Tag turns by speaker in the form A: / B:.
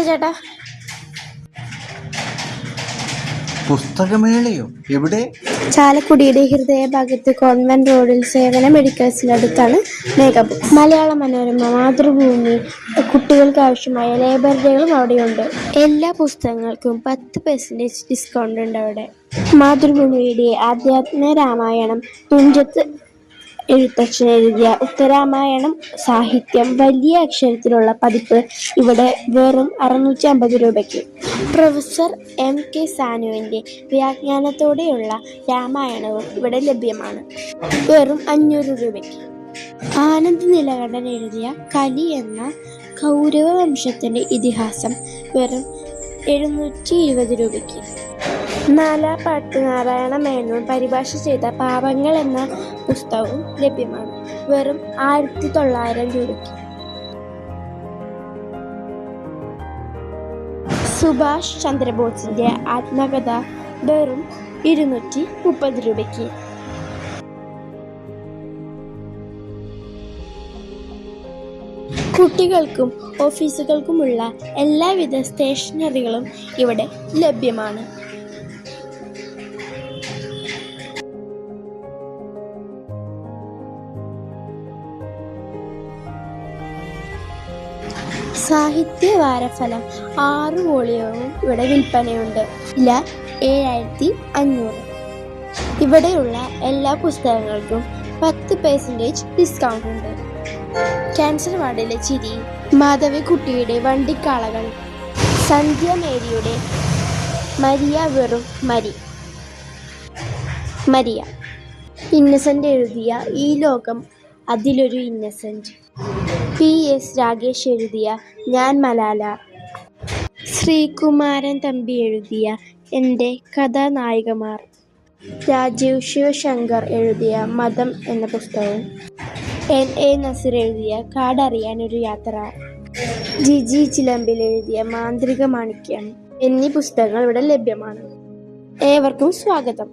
A: ചേട്ടാ,
B: പുസ്തകമേളയോ? എവിടെ?
A: ചാലക്കുടിയുടെ ഹൃദയഭാഗത്ത് കോൺവെന്റ് റോഡിൽ സേവന മെഡിക്കൽസിനടുത്താണ് മേഘ ബുക്സ്. മലയാള മനോരമ, മാതൃഭൂമി, കുട്ടികൾക്ക് ആവശ്യമായ ലൈബ്രറികളും അവിടെയുണ്ട്. എല്ലാ പുസ്തകങ്ങൾക്കും 10% ഡിസ്കൗണ്ട് ഉണ്ട് അവിടെ. മാതൃഭൂമിയുടെ ആധ്യാത്മ രാമായണം, തുഞ്ചത്ത് എഴുത്തച്ഛൻ എഴുതിയ ഉത്തരാമായണം സാഹിത്യം വലിയ അക്ഷരത്തിലുള്ള പതിപ്പ് ഇവിടെ വെറും 650 രൂപയ്ക്ക്. പ്രൊഫസർ MK സാനുവിൻ്റെ വ്യാഖ്യാനത്തോടെയുള്ള രാമായണവും ഇവിടെ ലഭ്യമാണ്, വെറും 500 രൂപയ്ക്ക്. ആനന്ദ് നീലകണ്ഠൻ എഴുതിയ കലി എന്ന കൗരവ വംശത്തിൻ്റെ ഇതിഹാസം വെറും 720 രൂപയ്ക്ക്. നാലാപ്പാട്ട് നാരായണ മേനോൻ പരിഭാഷ ചെയ്ത പാപങ്ങൾ എന്ന പുസ്തകവും ലഭ്യമാണ്, വെറും 1900 രൂപയ്ക്ക്. സുഭാഷ് ചന്ദ്രബോസിന്റെ ആത്മകഥ വെറും 230 രൂപയ്ക്ക്. കുട്ടികൾക്കും ഓഫീസുകൾക്കുമുള്ള എല്ലാവിധ സ്റ്റേഷനറികളും ഇവിടെ ലഭ്യമാണ്. സാഹിത്യ വാരഫലം 6 വോളിയവും ഇവിടെ വിൽപ്പനയുണ്ട്. വില 7500. ഇവിടെയുള്ള എല്ലാ പുസ്തകങ്ങൾക്കും 10% ഡിസ്കൗണ്ട് ഉണ്ട്. ക്യാൻസർ വാർഡിലെ ചിരി, മാധവിക്കുട്ടിയുടെ വണ്ടിക്കാളകൾ, സന്ധ്യ മേരിയുടെ മരിയ വെറും മരിയ, ഇന്നസെന്റ് എഴുതിയ ഈ ലോകം അതിലൊരു ഇന്നസെന്റ്, PS രാഗേഷ് എഴുതിയ ഞാൻ മലാല, ശ്രീകുമാരൻ തമ്പി എഴുതിയ എൻ്റെ കഥാനായികമാർ, രാജീവ് ശിവശങ്കർ എഴുതിയ മതം എന്ന പുസ്തകവും, NA നസീർ എഴുതിയ കാടറിയാനൊരു യാത്ര, ജിജി ചിലമ്പിൽ എഴുതിയ മാന്ത്രിക മാണിക്യം എന്നീ പുസ്തകങ്ങൾ ഇവിടെ ലഭ്യമാണ്. ഏവർക്കും സ്വാഗതം.